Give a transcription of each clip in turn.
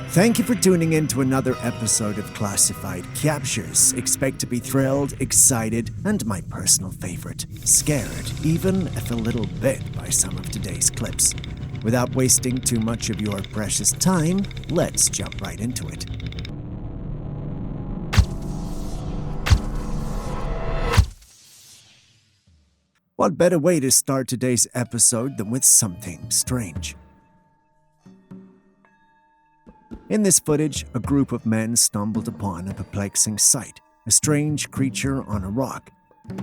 Thank you for tuning in to another episode of Classified Captures. Expect to be thrilled, excited, and my personal favorite, scared, even if a little bit by some of today's clips. Without wasting too much of your precious time, let's jump right into it. What better way to start today's episode than with something strange? In this footage, a group of men stumbled upon a perplexing sight, a strange creature on a rock.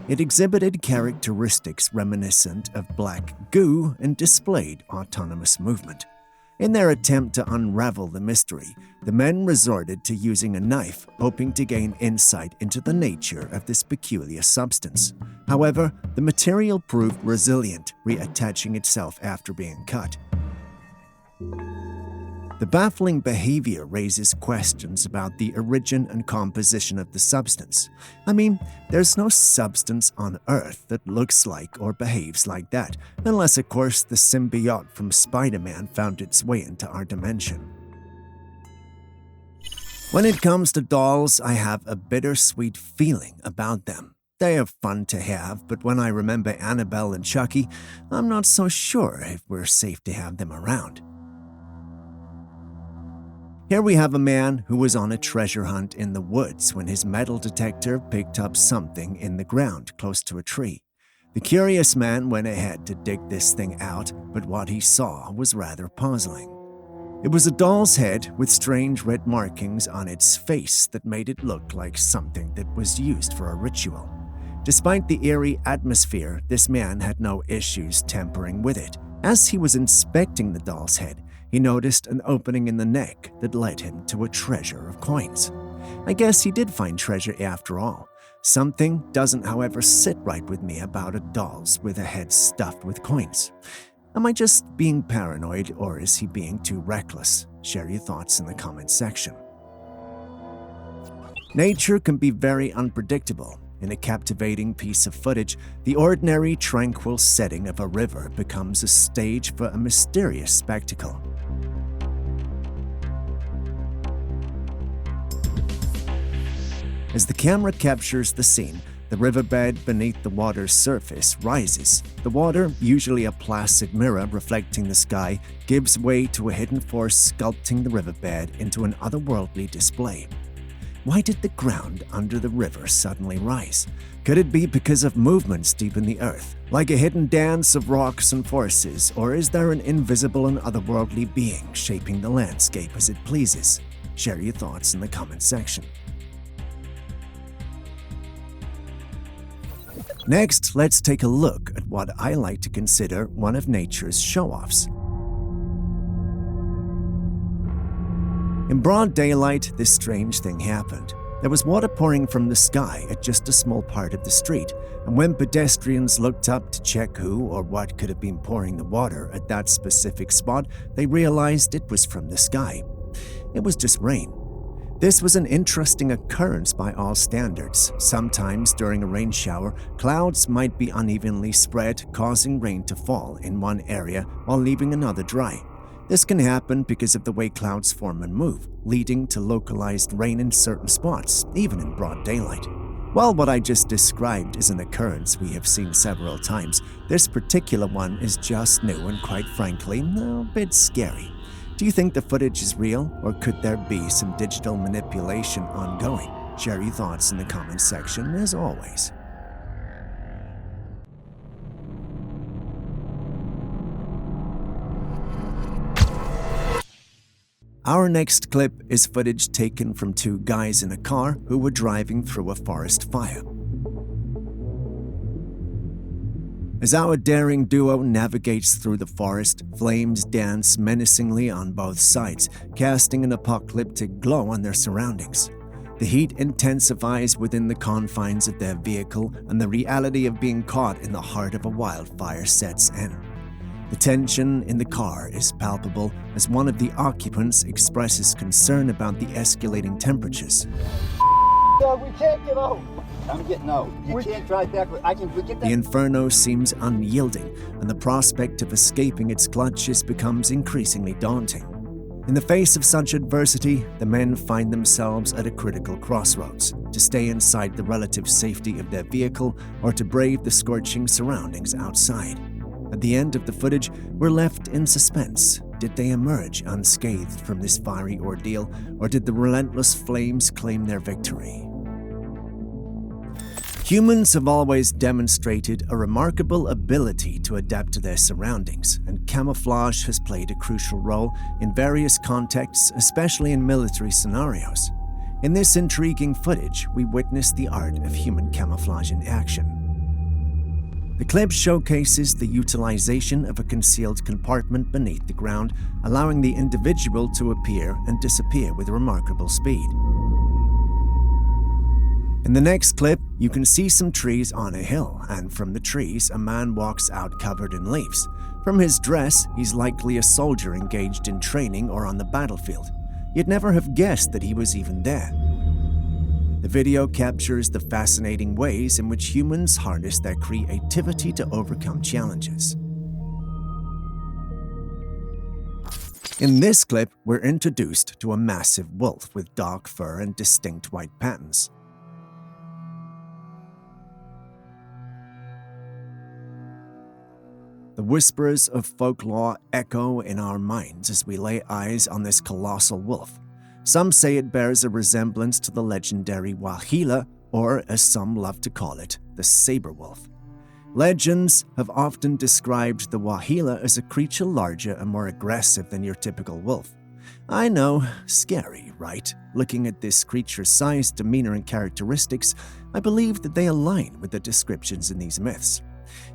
It exhibited characteristics reminiscent of black goo and displayed autonomous movement. In their attempt to unravel the mystery, the men resorted to using a knife, hoping to gain insight into the nature of this peculiar substance. However, the material proved resilient, reattaching itself after being cut. The baffling behavior raises questions about the origin and composition of the substance. I mean, there's no substance on Earth that looks like or behaves like that, unless of course the symbiote from Spider-Man found its way into our dimension. When it comes to dolls, I have a bittersweet feeling about them. They are fun to have, but when I remember Annabelle and Chucky, I'm not so sure if we're safe to have them around. Here we have a man who was on a treasure hunt in the woods when his metal detector picked up something in the ground close to a tree. The curious man went ahead to dig this thing out, but what he saw was rather puzzling. It was a doll's head with strange red markings on its face that made it look like something that was used for a ritual. Despite the eerie atmosphere, this man had no issues tampering with it. As he was inspecting the doll's head, he noticed an opening in the neck that led him to a treasure of coins. I guess he did find treasure after all. Something doesn't, however, sit right with me about a doll's with a head stuffed with coins. Am I just being paranoid, or is he being too reckless? Share your thoughts in the comments section. Nature can be very unpredictable. In a captivating piece of footage, the ordinary, tranquil setting of a river becomes a stage for a mysterious spectacle. As the camera captures the scene, the riverbed beneath the water's surface rises. The water, usually a placid mirror reflecting the sky, gives way to a hidden force sculpting the riverbed into an otherworldly display. Why did the ground under the river suddenly rise? Could it be because of movements deep in the earth, like a hidden dance of rocks and forces, or is there an invisible and otherworldly being shaping the landscape as it pleases? Share your thoughts in the comments section. Next, let's take a look at what I like to consider one of nature's show-offs. In broad daylight, this strange thing happened. There was water pouring from the sky at just a small part of the street, and when pedestrians looked up to check who or what could have been pouring the water at that specific spot, they realized it was from the sky. It was just rain. This was an interesting occurrence by all standards. Sometimes during a rain shower, clouds might be unevenly spread, causing rain to fall in one area while leaving another dry. This can happen because of the way clouds form and move, leading to localized rain in certain spots, even in broad daylight. While what I just described is an occurrence we have seen several times, this particular one is just new and quite frankly, a bit scary. Do you think the footage is real, or could there be some digital manipulation ongoing? Share your thoughts in the comments section as always. Our next clip is footage taken from two guys in a car who were driving through a forest fire. As our daring duo navigates through the forest, flames dance menacingly on both sides, casting an apocalyptic glow on their surroundings. The heat intensifies within the confines of their vehicle, and the reality of being caught in the heart of a wildfire sets in. The tension in the car is palpable as one of the occupants expresses concern about the escalating temperatures. Dog, we can't get out. I'm getting out. You can't drive back. I can forget that. The inferno seems unyielding, and the prospect of escaping its clutches becomes increasingly daunting. In the face of such adversity, the men find themselves at a critical crossroads: to stay inside the relative safety of their vehicle or to brave the scorching surroundings outside. At the end of the footage, we're left in suspense. Did they emerge unscathed from this fiery ordeal, or did the relentless flames claim their victory? Humans have always demonstrated a remarkable ability to adapt to their surroundings, and camouflage has played a crucial role in various contexts, especially in military scenarios. In this intriguing footage, we witness the art of human camouflage in action. The clip showcases the utilization of a concealed compartment beneath the ground, allowing the individual to appear and disappear with remarkable speed. In the next clip, you can see some trees on a hill, and from the trees, a man walks out covered in leaves. From his dress, he's likely a soldier engaged in training or on the battlefield. You'd never have guessed that he was even there. The video captures the fascinating ways in which humans harness their creativity to overcome challenges. In this clip, we're introduced to a massive wolf with dark fur and distinct white patterns. The whispers of folklore echo in our minds as we lay eyes on this colossal wolf. Some say it bears a resemblance to the legendary Wahila, or as some love to call it, the saber wolf. Legends have often described the Wahila as a creature larger and more aggressive than your typical wolf. I know, scary, right? Looking at this creature's size, demeanor, and characteristics, I believe that they align with the descriptions in these myths.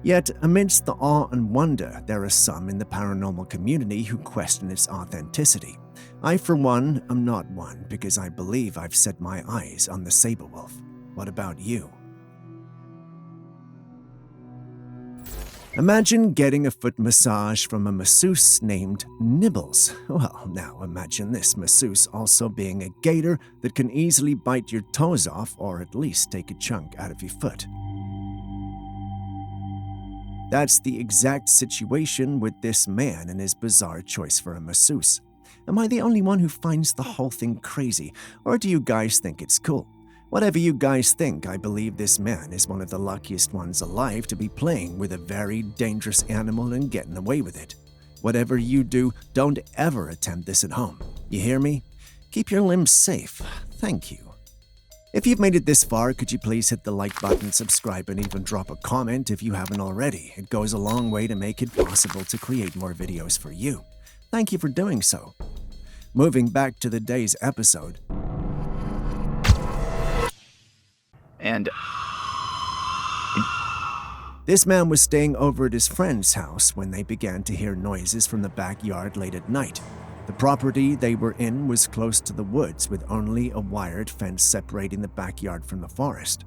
Yet, amidst the awe and wonder, there are some in the paranormal community who question its authenticity. I, for one, am not one because I believe I've set my eyes on the saber wolf. What about you? Imagine getting a foot massage from a masseuse named Nibbles. Well, now imagine this masseuse also being a gator that can easily bite your toes off or at least take a chunk out of your foot. That's the exact situation with this man and his bizarre choice for a masseuse. Am I the only one who finds the whole thing crazy, or do you guys think it's cool? Whatever you guys think, I believe this man is one of the luckiest ones alive to be playing with a very dangerous animal and getting away with it. Whatever you do, don't ever attempt this at home. You hear me? Keep your limbs safe. Thank you. If you've made it this far, could you please hit the like button, subscribe, and even drop a comment if you haven't already? It goes a long way to make it possible to create more videos for you. Thank you for doing so. Moving back to the day's episode. And This man was staying over at his friend's house when they began to hear noises from the backyard late at night. The property they were in was close to the woods with only a wired fence separating the backyard from the forest.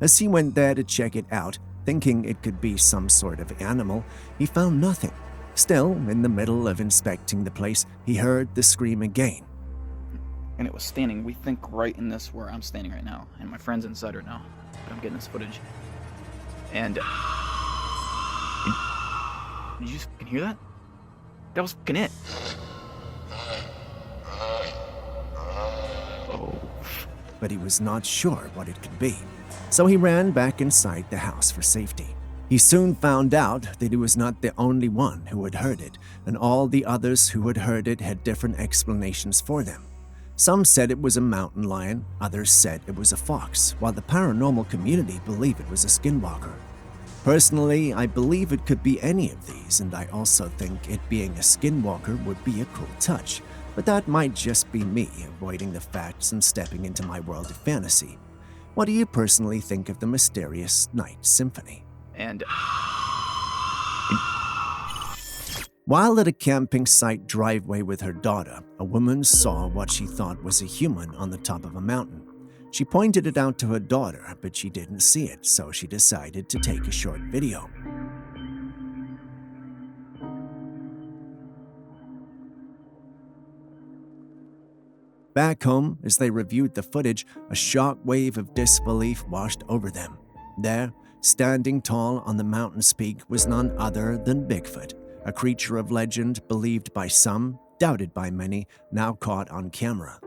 As he went there to check it out, thinking it could be some sort of animal, he found nothing. Still, in the middle of inspecting the place, he heard the scream again. it was standing, we think, right in this where I'm standing right now. And my friend's inside right now. But I'm getting this footage. And did you just fucking hear that? That was fucking it. Oh. But he was not sure what it could be. So he ran back inside the house for safety. He soon found out that he was not the only one who had heard it, and all the others who had heard it had different explanations for them. Some said it was a mountain lion, others said it was a fox, while the paranormal community believed it was a skinwalker. Personally, I believe it could be any of these, and I also think it being a skinwalker would be a cool touch, but that might just be me avoiding the facts and stepping into my world of fantasy. What do you personally think of the mysterious night symphony? And while at a camping site driveway with her daughter, a woman saw what she thought was a human on the top of a mountain. She pointed it out to her daughter, but she didn't see it, so she decided to take a short video. Back home, as they reviewed the footage, a shock wave of disbelief washed over them. There, standing tall on the mountain's peak, was none other than Bigfoot, a creature of legend believed by some, doubted by many, now caught on camera.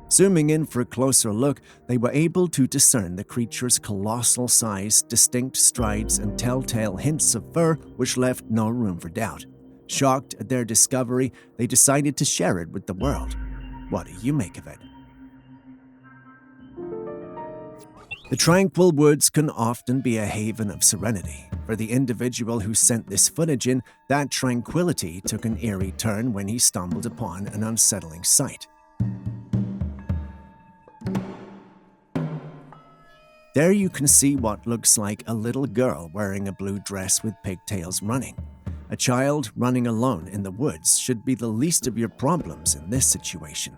Zooming in for a closer look, they were able to discern the creature's colossal size, distinct strides, and telltale hints of fur which left no room for doubt. Shocked at their discovery, they decided to share it with the world. What do you make of it? The tranquil woods can often be a haven of serenity. For the individual who sent this footage in, that tranquility took an eerie turn when he stumbled upon an unsettling sight. There you can see what looks like a little girl wearing a blue dress with pigtails running. A child running alone in the woods should be the least of your problems in this situation.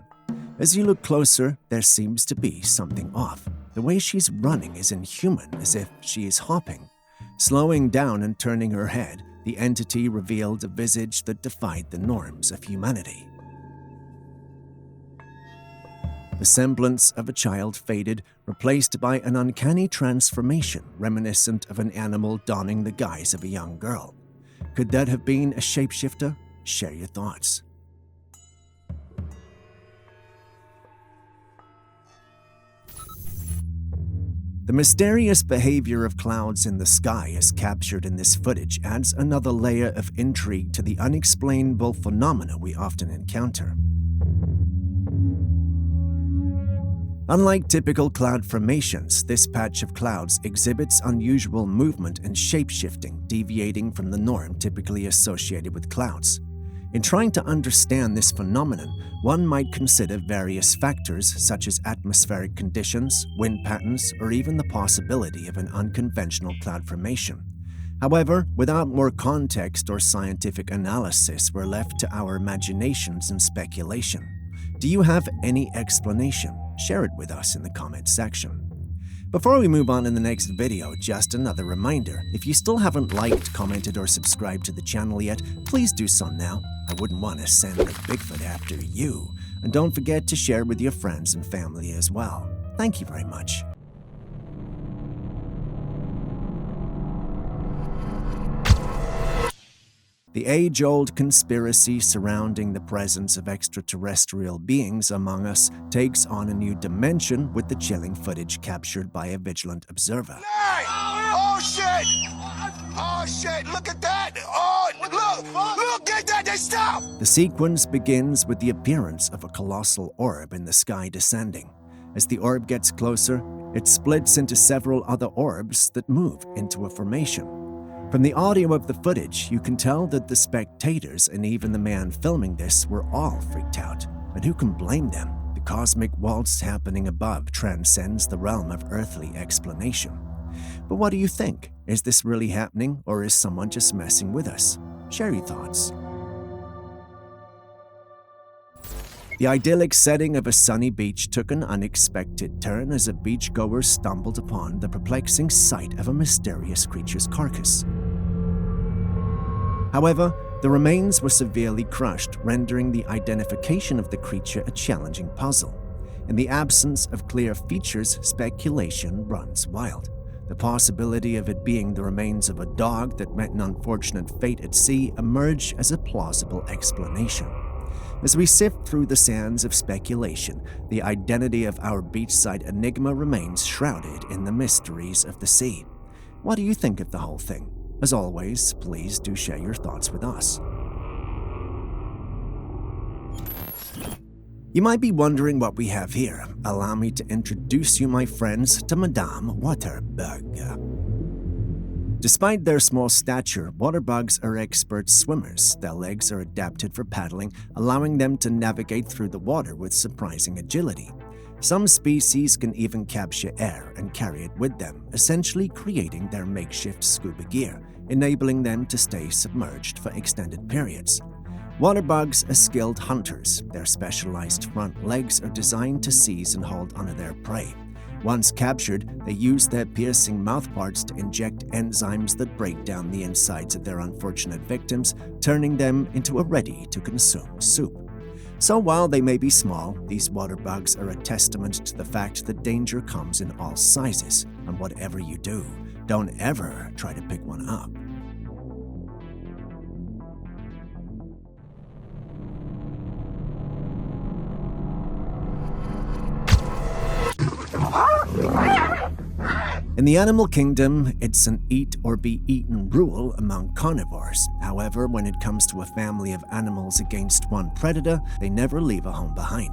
As you look closer, there seems to be something off. The way she's running is inhuman, as if she is hopping. Slowing down and turning her head, the entity revealed a visage that defied the norms of humanity. The semblance of a child faded, replaced by an uncanny transformation reminiscent of an animal donning the guise of a young girl. Could that have been a shapeshifter? Share your thoughts. The mysterious behavior of clouds in the sky as captured in this footage adds another layer of intrigue to the unexplainable phenomena we often encounter. Unlike typical cloud formations, this patch of clouds exhibits unusual movement and shape-shifting, deviating from the norm typically associated with clouds. In trying to understand this phenomenon, one might consider various factors such as atmospheric conditions, wind patterns, or even the possibility of an unconventional cloud formation. However, without more context or scientific analysis, we're left to our imaginations and speculation. Do you have any explanation? Share it with us in the comments section. Before we move on in the next video, just another reminder, if you still haven't liked, commented, or subscribed to the channel yet, please do so now. I wouldn't want to send the Bigfoot after you. And don't forget to share with your friends and family as well. Thank you very much. The age-old conspiracy surrounding the presence of extraterrestrial beings among us takes on a new dimension with the chilling footage captured by a vigilant observer. Hey! Oh shit! Oh shit! Look at that! Oh, look at that! They stop! The sequence begins with the appearance of a colossal orb in the sky descending. As the orb gets closer, it splits into several other orbs that move into a formation. From the audio of the footage, you can tell that the spectators and even the man filming this were all freaked out. And who can blame them? The cosmic waltz happening above transcends the realm of earthly explanation. But what do you think? Is this really happening, or is someone just messing with us? Share your thoughts. The idyllic setting of a sunny beach took an unexpected turn as a beachgoer stumbled upon the perplexing sight of a mysterious creature's carcass. However, the remains were severely crushed, rendering the identification of the creature a challenging puzzle. In the absence of clear features, speculation runs wild. The possibility of it being the remains of a dog that met an unfortunate fate at sea emerged as a plausible explanation. As we sift through the sands of speculation, the identity of our beachside enigma remains shrouded in the mysteries of the sea. What do you think of the whole thing? As always, please do share your thoughts with us. You might be wondering what we have here. Allow me to introduce you, my friends, to Madame Waterbug. Despite their small stature, waterbugs are expert swimmers. Their legs are adapted for paddling, allowing them to navigate through the water with surprising agility. Some species can even capture air and carry it with them, essentially creating their makeshift scuba gear, enabling them to stay submerged for extended periods. Waterbugs are skilled hunters. Their specialized front legs are designed to seize and hold onto their prey. Once captured, they use their piercing mouthparts to inject enzymes that break down the insides of their unfortunate victims, turning them into a ready-to-consume soup. So while they may be small, these water bugs are a testament to the fact that danger comes in all sizes, and whatever you do, don't ever try to pick one up. In the animal kingdom, it's an eat or be eaten rule among carnivores. However, when it comes to a family of animals against one predator, they never leave a home behind.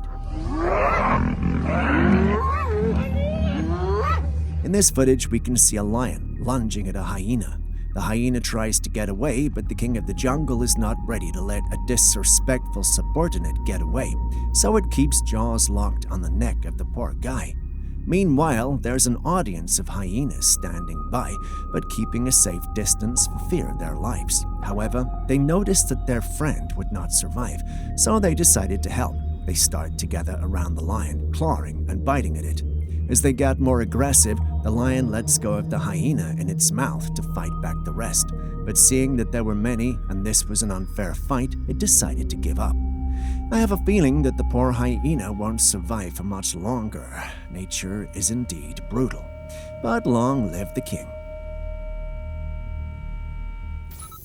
In this footage, we can see a lion lunging at a hyena. The hyena tries to get away, but the king of the jungle is not ready to let a disrespectful subordinate get away, so it keeps jaws locked on the neck of the poor guy. Meanwhile, there's an audience of hyenas standing by, but keeping a safe distance for fear of their lives. However, they noticed that their friend would not survive, so they decided to help. They start to gather around the lion, clawing and biting at it. As they got more aggressive, the lion lets go of the hyena in its mouth to fight back the rest. But seeing that there were many and this was an unfair fight, it decided to give up. I have a feeling that the poor hyena won't survive for much longer. Nature is indeed brutal. But long live the king.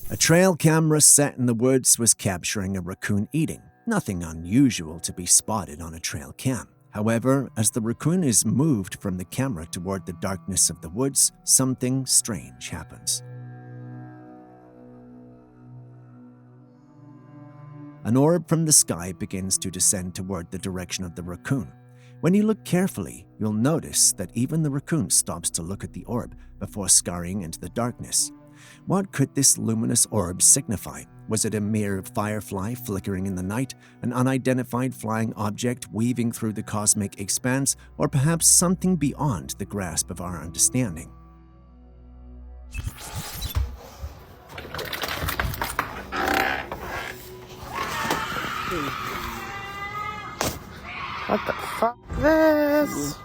A trail camera set in the woods was capturing a raccoon eating. Nothing unusual to be spotted on a trail cam. However, as the raccoon is moved from the camera toward the darkness of the woods, something strange happens. An orb from the sky begins to descend toward the direction of the raccoon. When you look carefully, you'll notice that even the raccoon stops to look at the orb before scurrying into the darkness. What could this luminous orb signify? Was it a mere firefly flickering in the night, an unidentified flying object weaving through the cosmic expanse, or perhaps something beyond the grasp of our understanding? What the fuck is this?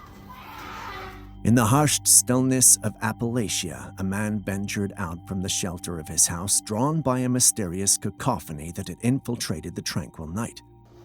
In the hushed stillness of Appalachia, a man ventured out from the shelter of his house, drawn by a mysterious cacophony that had infiltrated the tranquil night.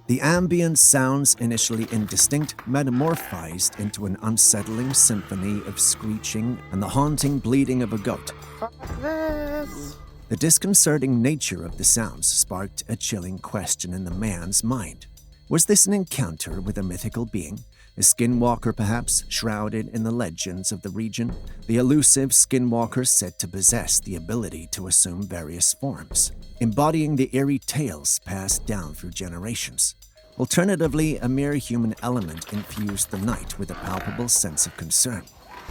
The ambient sounds, initially indistinct, metamorphized into an unsettling symphony of screeching and the haunting bleating of a goat. Fuck this. The disconcerting nature of the sounds sparked a chilling question in the man's mind. Was this an encounter with a mythical being? A skinwalker, perhaps, shrouded in the legends of the region? The elusive skinwalker said to possess the ability to assume various forms, embodying the eerie tales passed down through generations. Alternatively, a mere human element infused the night with a palpable sense of concern.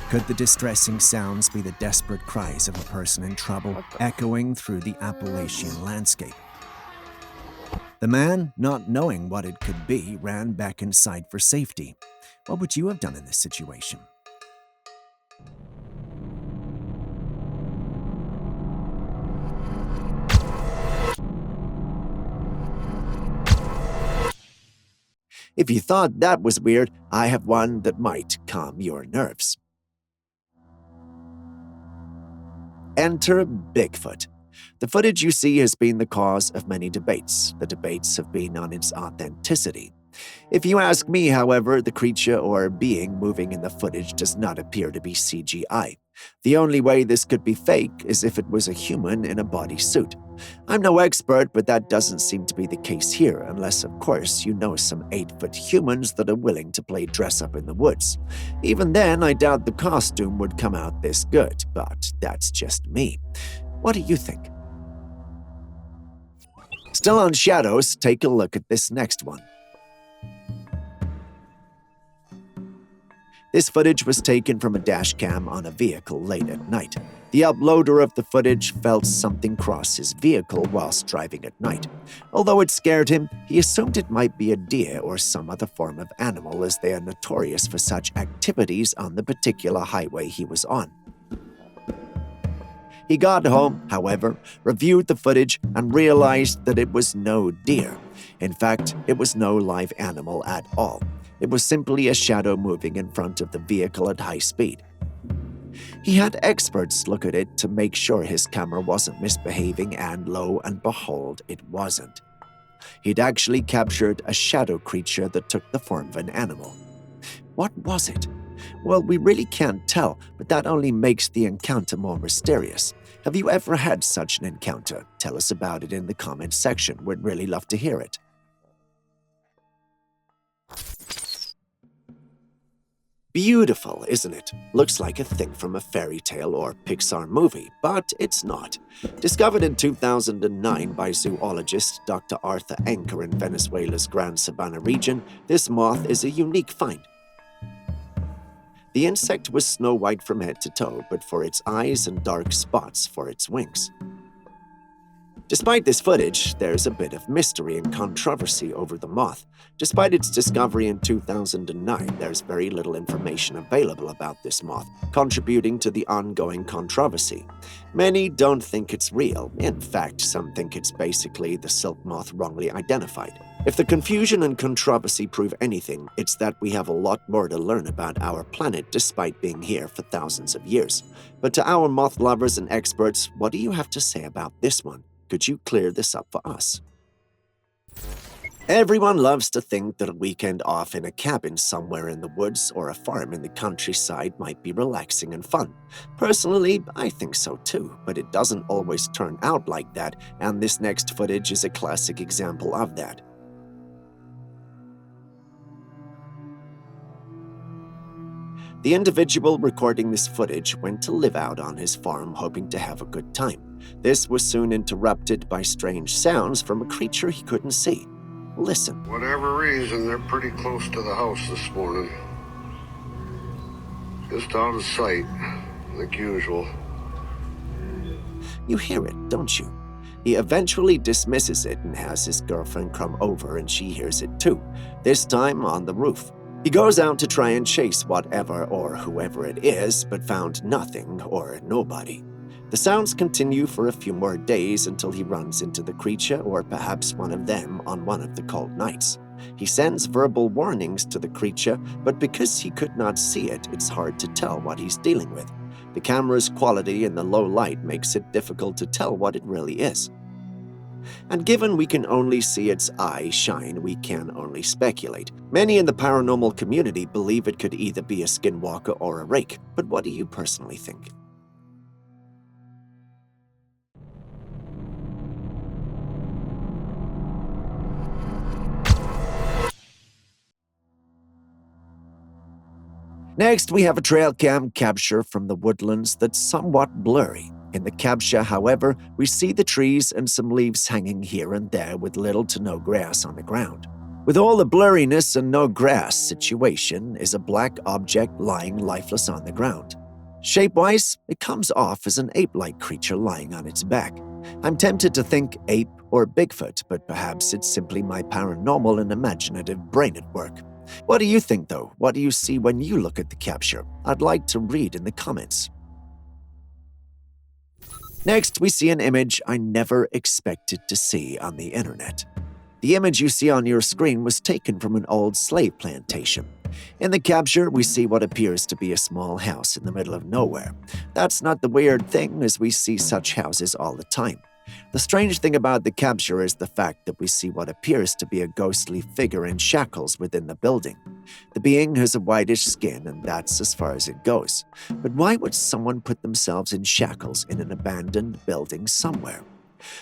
Could the distressing sounds be the desperate cries of a person in trouble, echoing through the Appalachian landscape? The man, not knowing what it could be, ran back inside for safety. What would you have done in this situation? If you thought that was weird, I have one that might calm your nerves. Enter Bigfoot. The footage you see has been the cause of many debates. The debates have been on its authenticity. If you ask me, however, the creature or being moving in the footage does not appear to be CGI. The only way this could be fake is if it was a human in a bodysuit. I'm no expert, but that doesn't seem to be the case here, unless, of course, you know some 8-foot humans that are willing to play dress-up in the woods. Even then, I doubt the costume would come out this good, but that's just me. What do you think? Still on shadows, take a look at this next one. This footage was taken from a dash cam on a vehicle late at night. The uploader of the footage felt something cross his vehicle whilst driving at night. Although it scared him, he assumed it might be a deer or some other form of animal, as they are notorious for such activities on the particular highway he was on. He got home, however, reviewed the footage, and realized that it was no deer. In fact, it was no live animal at all. It was simply a shadow moving in front of the vehicle at high speed. He had experts look at it to make sure his camera wasn't misbehaving, and lo and behold, it wasn't. He'd actually captured a shadow creature that took the form of an animal. What was it? Well, we really can't tell, but that only makes the encounter more mysterious. Have you ever had such an encounter? Tell us about it in the comments section. We'd really love to hear it. Beautiful, isn't it? Looks like a thing from a fairy tale or Pixar movie, but it's not. Discovered in 2009 by zoologist Dr. Arthur Anker in Venezuela's Gran Sabana region, this moth is a unique find. The insect was snow white from head to toe, but for its eyes and dark spots for its wings. Despite this footage, there's a bit of mystery and controversy over the moth. Despite its discovery in 2009, there's very little information available about this moth, contributing to the ongoing controversy. Many don't think it's real. In fact, some think it's basically the silk moth wrongly identified. If the confusion and controversy prove anything, it's that we have a lot more to learn about our planet despite being here for thousands of years. But to our moth lovers and experts, what do you have to say about this one? Could you clear this up for us? Everyone loves to think that a weekend off in a cabin somewhere in the woods or a farm in the countryside might be relaxing and fun. Personally, I think so too, but it doesn't always turn out like that, and this next footage is a classic example of that. The individual recording this footage went to live out on his farm hoping to have a good time. This was soon interrupted by strange sounds from a creature he couldn't see. Listen. Whatever reason, they're pretty close to the house this morning. Just out of sight, like usual. You hear it, don't you? He eventually dismisses it and has his girlfriend come over and she hears it too, this time on the roof. He goes out to try and chase whatever or whoever it is, but found nothing or nobody. The sounds continue for a few more days until he runs into the creature or perhaps one of them on one of the cold nights. He sends verbal warnings to the creature, but because he could not see it, it's hard to tell what he's dealing with. The camera's quality in the low light makes it difficult to tell what it really is. And given we can only see its eye shine, we can only speculate. Many in the paranormal community believe it could either be a skinwalker or a rake, but what do you personally think? Next, we have a Trailcam capture from the woodlands that's somewhat blurry. In the capture, however, we see the trees and some leaves hanging here and there with little to no grass on the ground. With all the blurriness and no grass situation is a black object lying lifeless on the ground. Shape-wise, it comes off as an ape-like creature lying on its back. I'm tempted to think ape or Bigfoot, but perhaps it's simply my paranormal and imaginative brain at work. What do you think, though? What do you see when you look at the capture? I'd like to read in the comments. Next, we see an image I never expected to see on the internet. The image you see on your screen was taken from an old slave plantation. In the capture, we see what appears to be a small house in the middle of nowhere. That's not the weird thing, as we see such houses all the time. The strange thing about the capture is the fact that we see what appears to be a ghostly figure in shackles within the building. The being has a whitish skin, and that's as far as it goes. But why would someone put themselves in shackles in an abandoned building somewhere?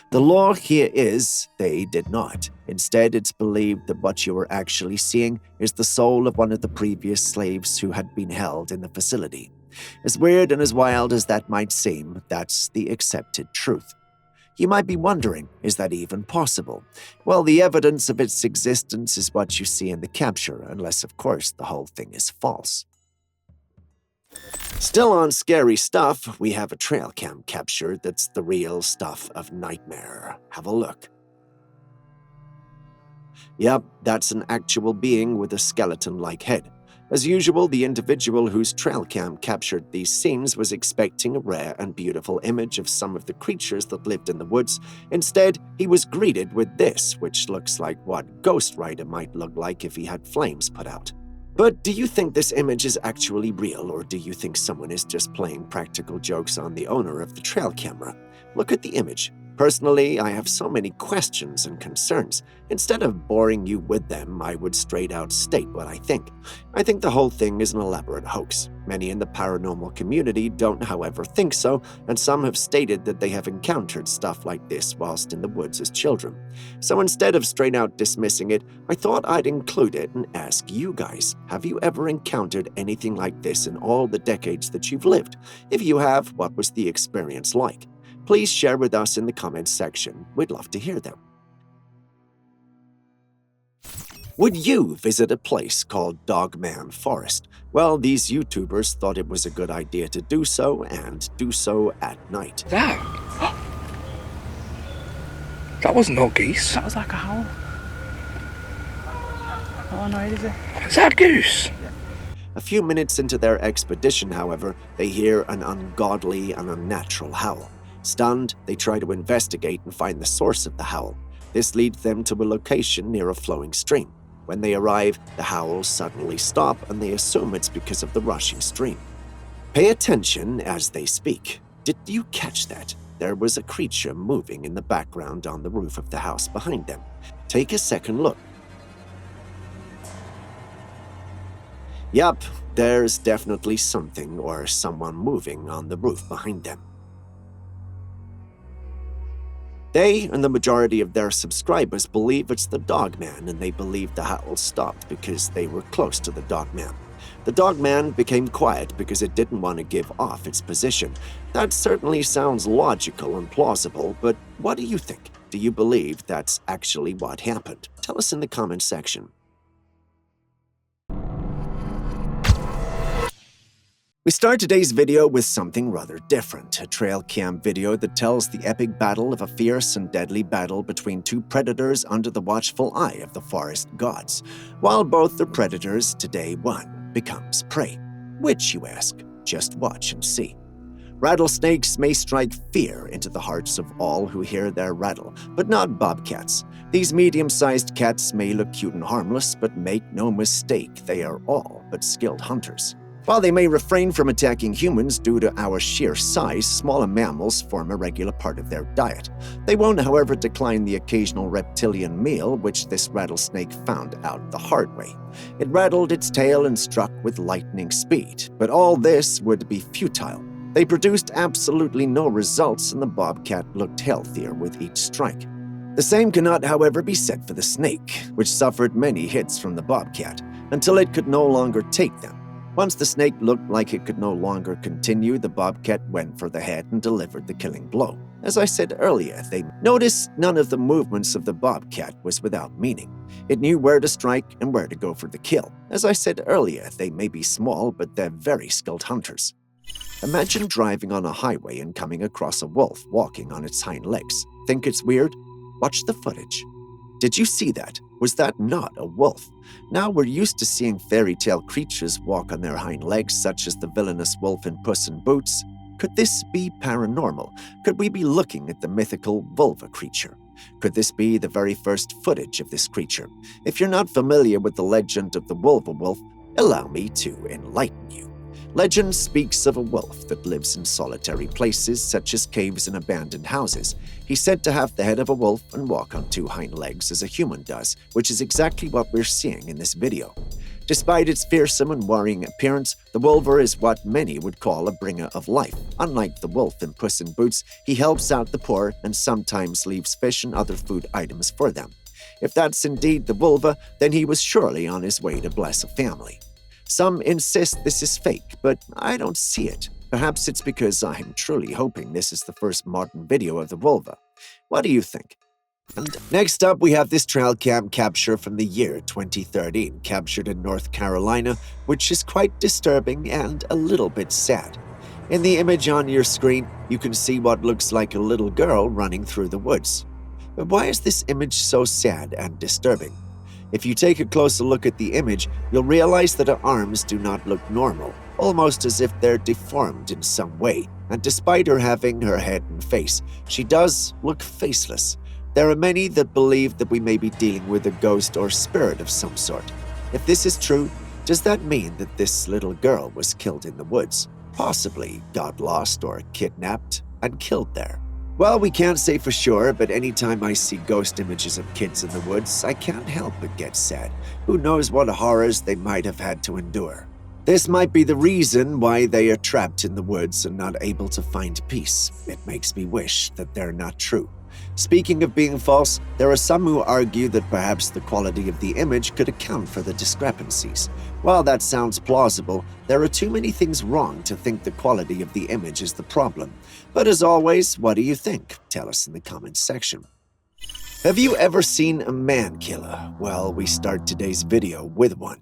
The law here is they did not. Instead, it's believed that what you are actually seeing is the soul of one of the previous slaves who had been held in the facility. As weird and as wild as that might seem, that's the accepted truth. You might be wondering, is that even possible? Well, the evidence of its existence is what you see in the capture, unless, of course, the whole thing is false. Still on scary stuff, we have a Trailcam capture that's the real stuff of nightmare. Have a look. Yep, that's an actual being with a skeleton-like head. As usual, the individual whose Trailcam captured these scenes was expecting a rare and beautiful image of some of the creatures that lived in the woods. Instead, he was greeted with this, which looks like what Ghost Rider might look like if he had flames put out. But do you think this image is actually real, or do you think someone is just playing practical jokes on the owner of the trail camera? Look at the image. Personally, I have so many questions and concerns. Instead of boring you with them, I would straight out state what I think. I think the whole thing is an elaborate hoax. Many in the paranormal community don't, however, think so, and some have stated that they have encountered stuff like this whilst in the woods as children. So instead of straight out dismissing it, I thought I'd include it and ask you guys, have you ever encountered anything like this in all the decades that you've lived? If you have, what was the experience like? Please share with us in the comments section. We'd love to hear them. Would you visit a place called Dogman Forest? Well, these YouTubers thought it was a good idea to do so, and do so at night. That wasn't no geese. That was like a howl. Oh no, is it? Is that goose? A few minutes into their expedition, however, they hear an ungodly and unnatural howl. Stunned, they try to investigate and find the source of the howl. This leads them to a location near a flowing stream. When they arrive, the howls suddenly stop and they assume it's because of the rushing stream. Pay attention as they speak. Did you catch that? There was a creature moving in the background on the roof of the house behind them. Take a second look. Yup, there's definitely something or someone moving on the roof behind them. They and the majority of their subscribers believe it's the Dogman, and they believe the howl stopped because they were close to the Dogman. The Dogman became quiet because it didn't want to give off its position. That certainly sounds logical and plausible, but what do you think? Do you believe that's actually what happened? Tell us in the comments section. We start today's video with something rather different, a Trailcam video that tells the epic battle of a fierce and deadly battle between two predators under the watchful eye of the forest gods. While both the predators, today one becomes prey. Which, you ask? Just watch and see. Rattlesnakes may strike fear into the hearts of all who hear their rattle, but not bobcats. These medium-sized cats may look cute and harmless, but make no mistake, they are all but skilled hunters. While they may refrain from attacking humans due to our sheer size, smaller mammals form a regular part of their diet. They won't, however, decline the occasional reptilian meal, which this rattlesnake found out the hard way. It rattled its tail and struck with lightning speed, but all this would be futile. They produced absolutely no results, and the bobcat looked healthier with each strike. The same cannot, however, be said for the snake, which suffered many hits from the bobcat, until it could no longer take them. Once the snake looked like it could no longer continue, the bobcat went for the head and delivered the killing blow. As I said earlier, they noticed none of the movements of the bobcat was without meaning. It knew where to strike and where to go for the kill. As I said earlier, they may be small, but they're very skilled hunters. Imagine driving on a highway and coming across a wolf walking on its hind legs. Think it's weird? Watch the footage. Did you see that? Was that not a wolf? Now we're used to seeing fairy tale creatures walk on their hind legs, such as the villainous wolf in Puss in Boots. Could this be paranormal? Could we be looking at the mythical vulva creature? Could this be the very first footage of this creature? If you're not familiar with the legend of the vulva wolf, allow me to enlighten you. Legend speaks of a wolf that lives in solitary places such as caves and abandoned houses. He's said to have the head of a wolf and walk on two hind legs as a human does, which is exactly what we're seeing in this video. Despite its fearsome and worrying appearance, the vulva is what many would call a bringer of life. Unlike the wolf in Puss in Boots, he helps out the poor and sometimes leaves fish and other food items for them. If that's indeed the vulva, then he was surely on his way to bless a family. Some insist this is fake, but I don't see it. Perhaps it's because I'm truly hoping this is the first modern video of the vulva. What do you think? And next up, we have this Trailcam capture from the year 2013, captured in North Carolina, which is quite disturbing and a little bit sad. In the image on your screen, you can see what looks like a little girl running through the woods. But why is this image so sad and disturbing? If you take a closer look at the image, you'll realize that her arms do not look normal, almost as if they're deformed in some way, and despite her having her head and face, she does look faceless. There are many that believe that we may be dealing with a ghost or spirit of some sort. If this is true, does that mean that this little girl was killed in the woods? Possibly got lost or kidnapped and killed there. Well, we can't say for sure, but anytime I see ghost images of kids in the woods, I can't help but get sad. Who knows what horrors they might have had to endure. This might be the reason why they are trapped in the woods and not able to find peace. It makes me wish that they're not true. Speaking of being false, there are some who argue that perhaps the quality of the image could account for the discrepancies. While that sounds plausible, there are too many things wrong to think the quality of the image is the problem. But as always, what do you think? Tell us in the comments section. Have you ever seen a man killer? Well, we start today's video with one.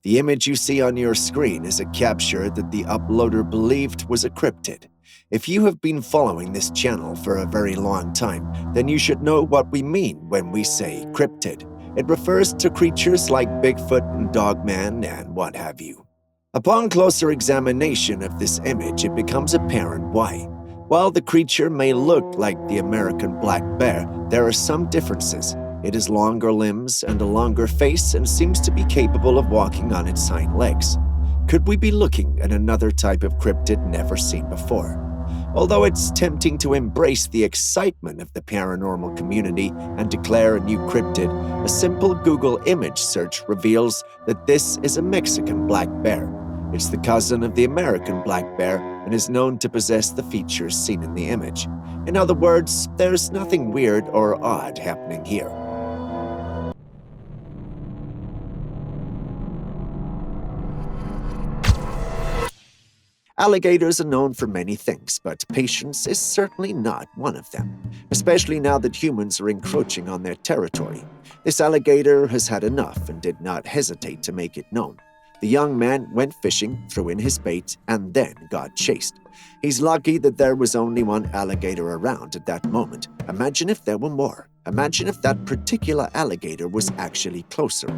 The image you see on your screen is a capture that the uploader believed was a cryptid. If you have been following this channel for a very long time, then you should know what we mean when we say cryptid. It refers to creatures like Bigfoot and Dogman and what have you. Upon closer examination of this image, it becomes apparent why. While the creature may look like the American black bear, there are some differences. It has longer limbs and a longer face and seems to be capable of walking on its hind legs. Could we be looking at another type of cryptid never seen before? Although it's tempting to embrace the excitement of the paranormal community and declare a new cryptid, a simple Google image search reveals that this is a Mexican black bear. It's the cousin of the American black bear and is known to possess the features seen in the image. In other words, there's nothing weird or odd happening here. Alligators are known for many things, but patience is certainly not one of them, especially now that humans are encroaching on their territory. This alligator has had enough and did not hesitate to make it known. The young man went fishing, threw in his bait, and then got chased. He's lucky that there was only one alligator around at that moment. Imagine if there were more. Imagine if that particular alligator was actually closer.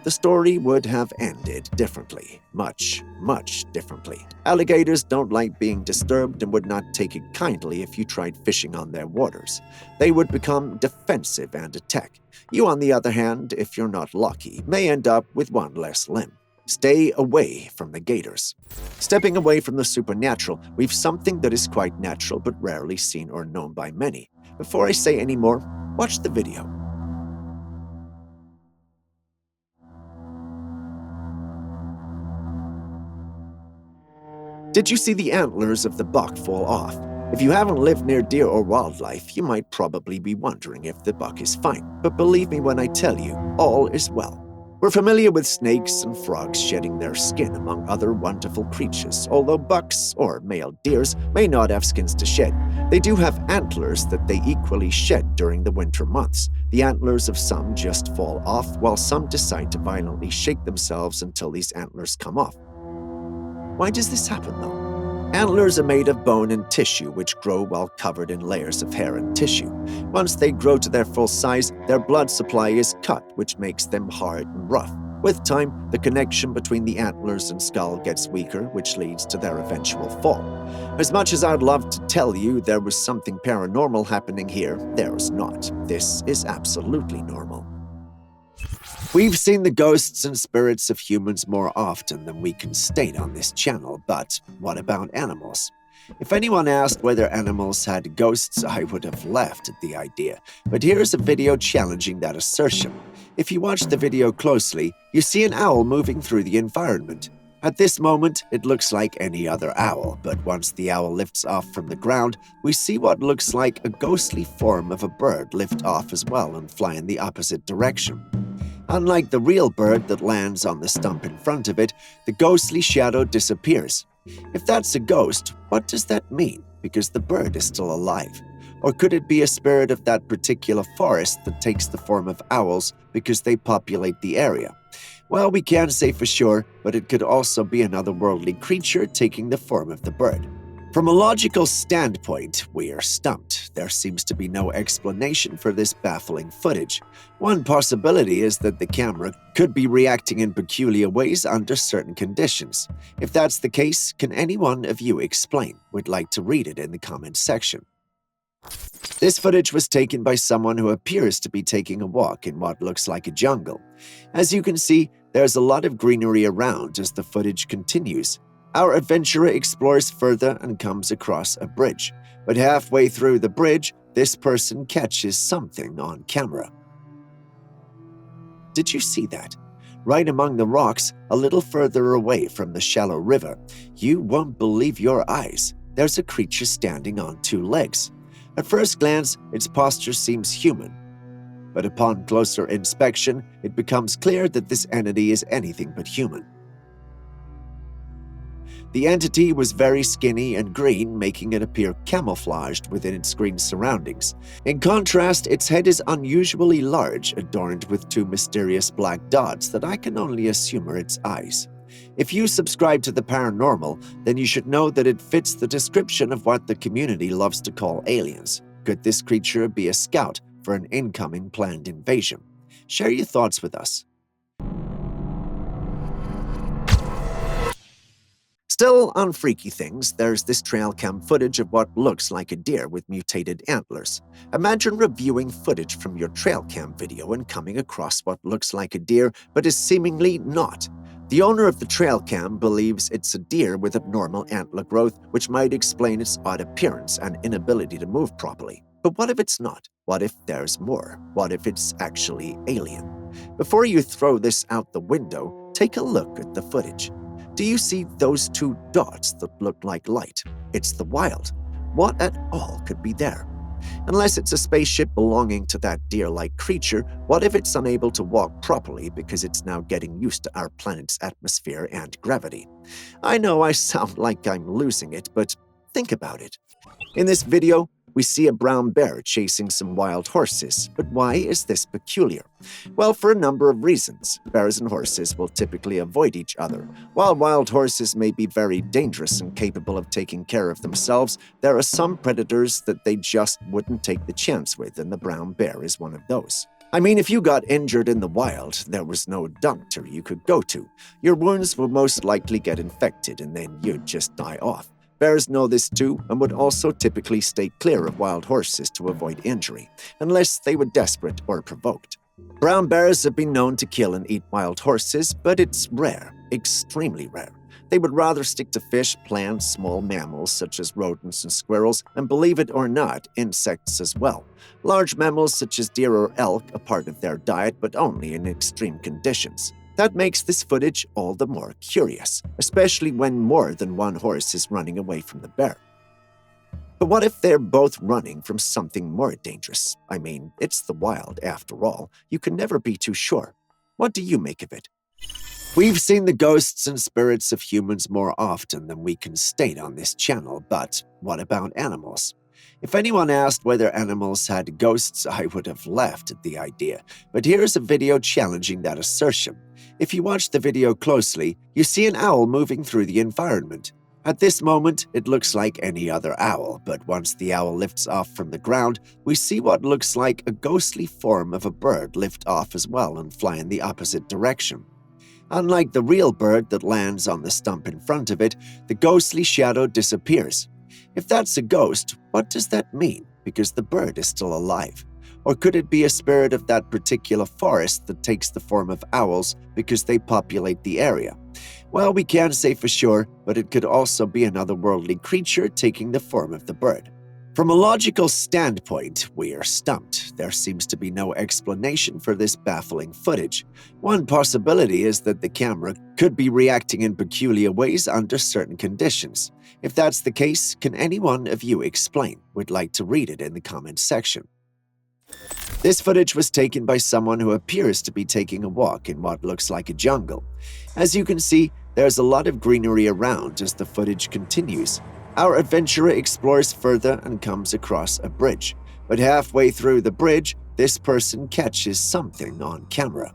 The story would have ended differently. Much, much differently. Alligators don't like being disturbed and would not take it kindly if you tried fishing on their waters. They would become defensive and attack. You, on the other hand, if you're not lucky, may end up with one less limb. Stay away from the gators. Stepping away from the supernatural, we've something that is quite natural but rarely seen or known by many. Before I say any more, watch the video. Did you see the antlers of the buck fall off? If you haven't lived near deer or wildlife, you might probably be wondering if the buck is fine. But believe me when I tell you, all is well. We're familiar with snakes and frogs shedding their skin, among other wonderful creatures. Although bucks, or male deers, may not have skins to shed, they do have antlers that they equally shed during the winter months. The antlers of some just fall off, while some decide to violently shake themselves until these antlers come off. Why does this happen, though? Antlers are made of bone and tissue, which grow while covered in layers of hair and tissue. Once they grow to their full size, their blood supply is cut, which makes them hard and rough. With time, the connection between the antlers and skull gets weaker, which leads to their eventual fall. As much as I'd love to tell you there was something paranormal happening here, there is not. This is absolutely normal. We've seen the ghosts and spirits of humans more often than we can state on this channel, but what about animals? If anyone asked whether animals had ghosts, I would have laughed at the idea. But here's a video challenging that assertion. If you watch the video closely, you see an owl moving through the environment. At this moment, it looks like any other owl, but once the owl lifts off from the ground, we see what looks like a ghostly form of a bird lift off as well and fly in the opposite direction. Unlike the real bird that lands on the stump in front of it, the ghostly shadow disappears. If that's a ghost, what does that mean? Because the bird is still alive. Or could it be a spirit of that particular forest that takes the form of owls because they populate the area? Well, we can't say for sure, but it could also be an otherworldly creature taking the form of the bird. From a logical standpoint, we are stumped. There seems to be no explanation for this baffling footage. One possibility is that the camera could be reacting in peculiar ways under certain conditions. If that's the case, can any one of you explain? We'd like to read it in the comments section. This footage was taken by someone who appears to be taking a walk in what looks like a jungle. As you can see, there's a lot of greenery around as the footage continues. Our adventurer explores further and comes across a bridge, but halfway through the bridge, this person catches something on camera. Did you see that? Right among the rocks, a little further away from the shallow river, you won't believe your eyes. There's a creature standing on two legs. At first glance, its posture seems human, but upon closer inspection, it becomes clear that this entity is anything but human. The entity was very skinny and green, making it appear camouflaged within its green surroundings. In contrast, its head is unusually large, adorned with two mysterious black dots that I can only assume are its eyes. If you subscribe to the paranormal, then you should know that it fits the description of what the community loves to call aliens. Could this creature be a scout for an incoming planned invasion? Share your thoughts with us. Still on freaky things, there's this Trailcam footage of what looks like a deer with mutated antlers. Imagine reviewing footage from your Trailcam video and coming across what looks like a deer but is seemingly not. The owner of the Trailcam believes it's a deer with abnormal antler growth, which might explain its odd appearance and inability to move properly. But what if it's not? What if there's more? What if it's actually alien? Before you throw this out the window, take a look at the footage. Do you see those two dots that look like light? It's the wild. What at all could be there? Unless it's a spaceship belonging to that deer-like creature, what if it's unable to walk properly because it's now getting used to our planet's atmosphere and gravity? I know I sound like I'm losing it, but think about it. In this video, we see a brown bear chasing some wild horses, but why is this peculiar? Well, for a number of reasons. Bears and horses will typically avoid each other. While wild horses may be very dangerous and capable of taking care of themselves, there are some predators that they just wouldn't take the chance with, and the brown bear is one of those. I mean, if you got injured in the wild, there was no doctor you could go to. Your wounds will most likely get infected, and then you'd just die off. Bears know this too and would also typically stay clear of wild horses to avoid injury, unless they were desperate or provoked. Brown bears have been known to kill and eat wild horses, but it's rare, extremely rare. They would rather stick to fish, plants, small mammals such as rodents and squirrels, and believe it or not, insects as well. Large mammals such as deer or elk are part of their diet, but only in extreme conditions. That makes this footage all the more curious, especially when more than one horse is running away from the bear. But what if they're both running from something more dangerous? I mean, it's the wild after all. You can never be too sure. What do you make of it? We've seen the ghosts and spirits of humans more often than we can state on this channel, but what about animals? If anyone asked whether animals had ghosts, I would have laughed at the idea. But here's a video challenging that assertion. If you watch the video closely, you see an owl moving through the environment. At this moment, it looks like any other owl, but once the owl lifts off from the ground, we see what looks like a ghostly form of a bird lift off as well and fly in the opposite direction. Unlike the real bird that lands on the stump in front of it, the ghostly shadow disappears. If that's a ghost, what does that mean? Because the bird is still alive. Or could it be a spirit of that particular forest that takes the form of owls because they populate the area? Well, we can't say for sure, but it could also be another worldly creature taking the form of the bird. From a logical standpoint, we are stumped. There seems to be no explanation for this baffling footage. One possibility is that the camera could be reacting in peculiar ways under certain conditions. If that's the case, can any one of you explain? We'd like to read it in the comments section. This footage was taken by someone who appears to be taking a walk in what looks like a jungle. As you can see, there's a lot of greenery around as the footage continues. Our adventurer explores further and comes across a bridge, but halfway through the bridge, this person catches something on camera.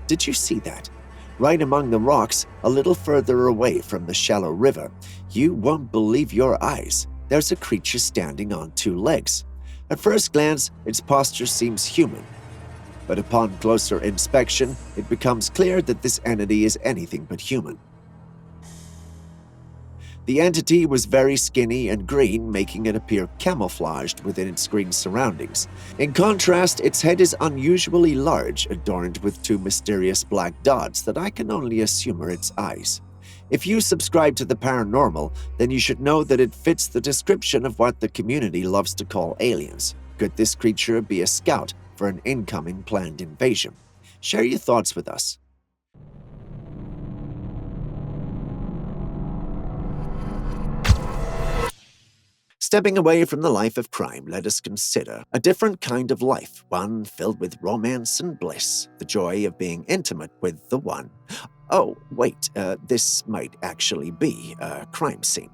Did you see that? Right among the rocks, a little further away from the shallow river, you won't believe your eyes. There's a creature standing on two legs. At first glance, its posture seems human, but upon closer inspection, it becomes clear that this entity is anything but human. The entity was very skinny and green, making it appear camouflaged within its green surroundings. In contrast, its head is unusually large, adorned with two mysterious black dots that I can only assume are its eyes. If you subscribe to the paranormal, then you should know that it fits the description of what the community loves to call aliens. Could this creature be a scout for an incoming planned invasion? Share your thoughts with us. Stepping away from the life of crime, let us consider a different kind of life, one filled with romance and bliss, the joy of being intimate with the one. Oh, wait, this might actually be a crime scene.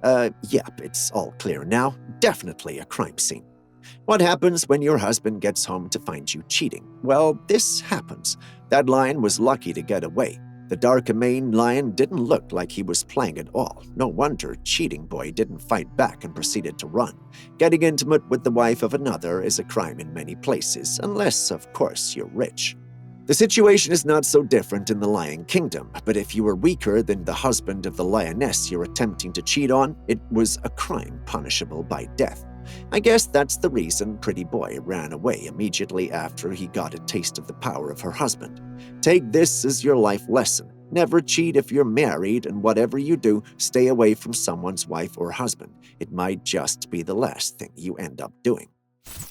Yep, it's all clear now. Definitely a crime scene. What happens when your husband gets home to find you cheating? Well, this happens. That lion was lucky to get away. The dark Maine lion didn't look like he was playing at all. No wonder cheating boy didn't fight back and proceeded to run. Getting intimate with the wife of another is a crime in many places, unless, of course, you're rich. The situation is not so different in the Lion Kingdom, but if you were weaker than the husband of the lioness you're attempting to cheat on, it was a crime punishable by death. I guess that's the reason Pretty Boy ran away immediately after he got a taste of the power of her husband. Take this as your life lesson. Never cheat if you're married, and whatever you do, stay away from someone's wife or husband. It might just be the last thing you end up doing.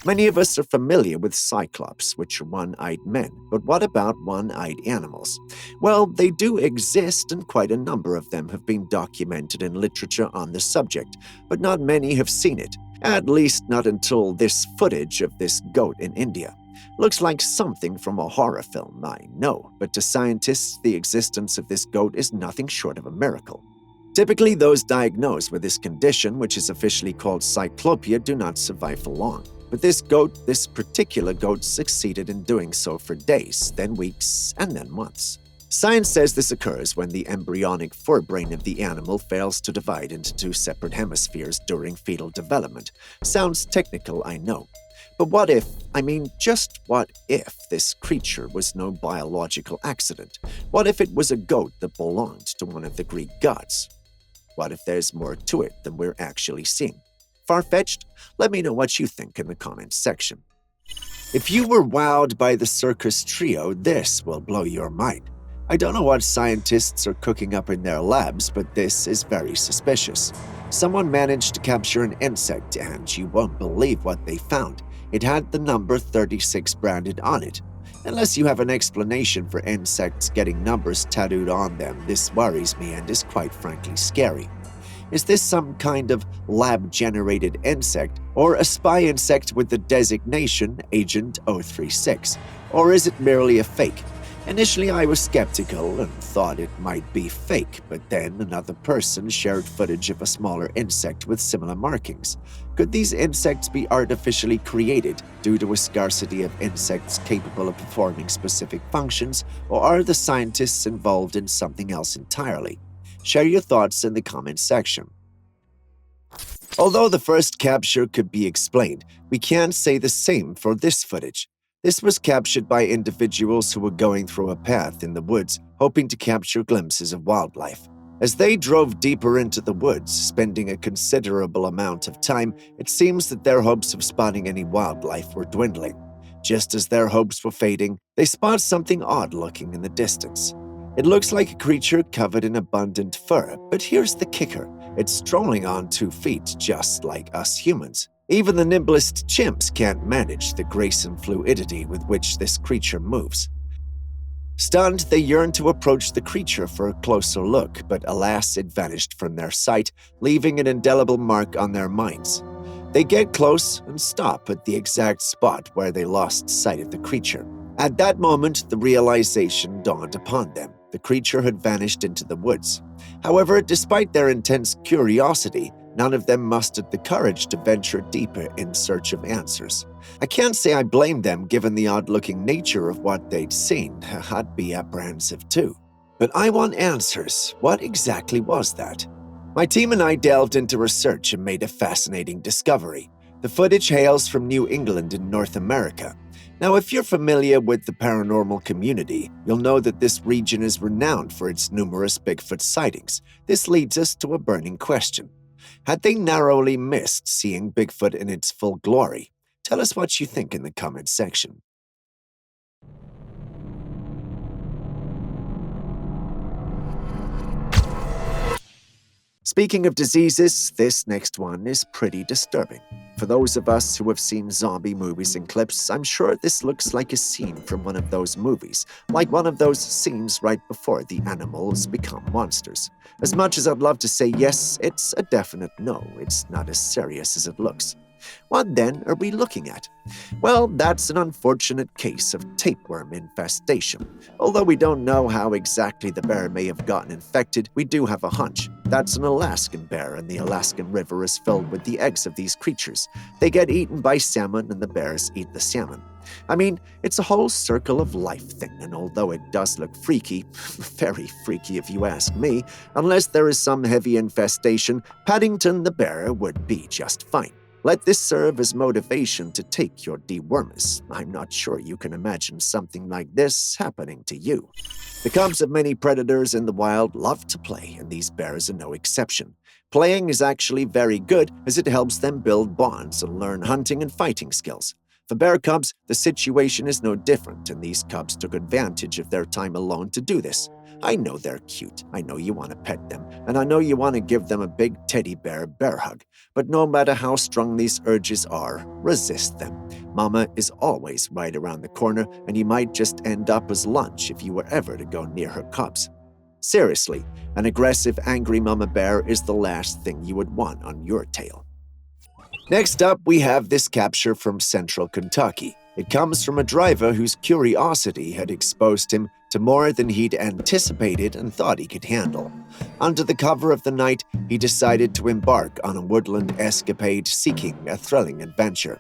Many of us are familiar with cyclops, which are one-eyed men, but what about one-eyed animals? Well, they do exist, and quite a number of them have been documented in literature on the subject, but not many have seen it. At least not until this footage of this goat in India. Looks like something from a horror film, I know, but to scientists, the existence of this goat is nothing short of a miracle. Typically, those diagnosed with this condition, which is officially called cyclopia, do not survive for long. But this particular goat, succeeded in doing so for days, then weeks, and then months. Science says this occurs when the embryonic forebrain of the animal fails to divide into two separate hemispheres during fetal development. Sounds technical, I know. But just what if this creature was no biological accident? What if it was a goat that belonged to one of the Greek gods? What if there's more to it than we're actually seeing? Far-fetched? Let me know what you think in the comments section. If you were wowed by the circus trio, this will blow your mind. I don't know what scientists are cooking up in their labs, but this is very suspicious. Someone managed to capture an insect, and you won't believe what they found. It had the number 36 branded on it. Unless you have an explanation for insects getting numbers tattooed on them, this worries me and is quite frankly scary. Is this some kind of lab-generated insect, or a spy insect with the designation Agent 036? Or is it merely a fake? Initially, I was skeptical and thought it might be fake, but then another person shared footage of a smaller insect with similar markings. Could these insects be artificially created due to a scarcity of insects capable of performing specific functions, or are the scientists involved in something else entirely? Share your thoughts in the comments section. Although the first capture could be explained, we can't say the same for this footage. This was captured by individuals who were going through a path in the woods, hoping to capture glimpses of wildlife. As they drove deeper into the woods, spending a considerable amount of time, it seems that their hopes of spotting any wildlife were dwindling. Just as their hopes were fading, they spot something odd-looking in the distance. It looks like a creature covered in abundant fur, but here's the kicker. It's strolling on 2 feet, just like us humans. Even the nimblest chimps can't manage the grace and fluidity with which this creature moves. Stunned, they yearn to approach the creature for a closer look, but alas, it vanished from their sight, leaving an indelible mark on their minds. They get close and stop at the exact spot where they lost sight of the creature. At that moment, the realization dawned upon them. The creature had vanished into the woods. However, despite their intense curiosity, none of them mustered the courage to venture deeper in search of answers. I can't say I blame them given the odd-looking nature of what they'd seen. I'd be apprehensive too. But I want answers. What exactly was that? My team and I delved into research and made a fascinating discovery. The footage hails from New England in North America. Now, if you're familiar with the paranormal community, you'll know that this region is renowned for its numerous Bigfoot sightings. This leads us to a burning question. Had they narrowly missed seeing Bigfoot in its full glory? Tell us what you think in the comments section. Speaking of diseases, this next one is pretty disturbing. For those of us who have seen zombie movies and clips, I'm sure this looks like a scene from one of those movies, like one of those scenes right before the animals become monsters. As much as I'd love to say yes, it's a definite no. It's not as serious as it looks. What then are we looking at? Well, that's an unfortunate case of tapeworm infestation. Although we don't know how exactly the bear may have gotten infected, we do have a hunch. That's an Alaskan bear, and the Alaskan River is filled with the eggs of these creatures. They get eaten by salmon, and the bears eat the salmon. I mean, it's a whole circle of life thing, and although it does look freaky, very freaky if you ask me, unless there is some heavy infestation, Paddington the bear would be just fine. Let this serve as motivation to take your dewormers. I'm not sure you can imagine something like this happening to you. The cubs of many predators in the wild love to play, and these bears are no exception. Playing is actually very good as it helps them build bonds and learn hunting and fighting skills. For bear cubs, the situation is no different, and these cubs took advantage of their time alone to do this. I know they're cute, I know you want to pet them, and I know you want to give them a big teddy bear hug. But no matter how strong these urges are, resist them. Mama is always right around the corner, and you might just end up as lunch if you were ever to go near her cubs. Seriously, an aggressive, angry mama bear is the last thing you would want on your tail. Next up, we have this capture from central Kentucky. It comes from a driver whose curiosity had exposed him to more than he'd anticipated and thought he could handle. Under the cover of the night, he decided to embark on a woodland escapade seeking a thrilling adventure.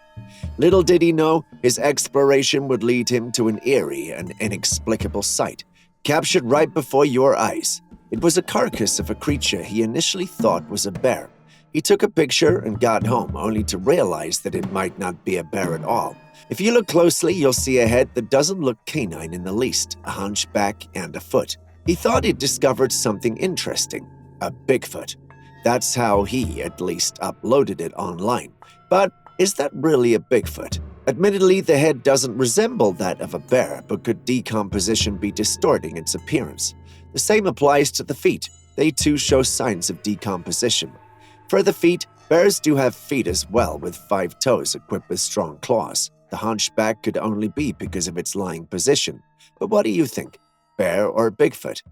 Little did he know, his exploration would lead him to an eerie and inexplicable sight, captured right before your eyes. It was a carcass of a creature he initially thought was a bear. He took a picture and got home, only to realize that it might not be a bear at all. If you look closely, you'll see a head that doesn't look canine in the least, a hunchback and a foot. He thought he'd discovered something interesting, a Bigfoot. That's how he, at least, uploaded it online. But is that really a Bigfoot? Admittedly, the head doesn't resemble that of a bear, but could decomposition be distorting its appearance? The same applies to the feet. They too show signs of decomposition. For the feet, bears do have feet as well, with 5 toes equipped with strong claws. The hunchback could only be because of its lying position. But what do you think, bear or Bigfoot?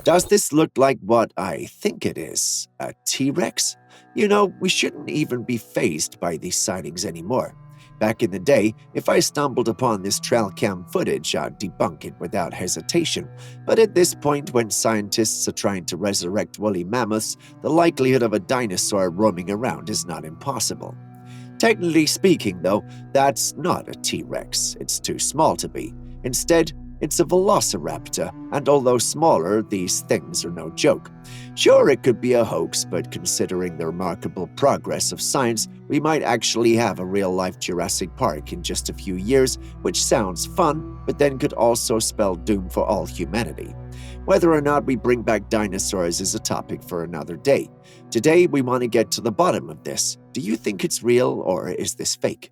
Does this look like what I think it is, a T-Rex? You know, we shouldn't even be fazed by these sightings anymore. Back in the day, if I stumbled upon this Trailcam footage, I'd debunk it without hesitation. But at this point, when scientists are trying to resurrect woolly mammoths, the likelihood of a dinosaur roaming around is not impossible. Technically speaking, though, that's not a T-Rex. It's too small to be. Instead, it's a velociraptor, and although smaller, these things are no joke. Sure, it could be a hoax, but considering the remarkable progress of science, we might actually have a real-life Jurassic Park in just a few years, which sounds fun, but then could also spell doom for all humanity. Whether or not we bring back dinosaurs is a topic for another day. Today, we want to get to the bottom of this. Do you think it's real, or is this fake?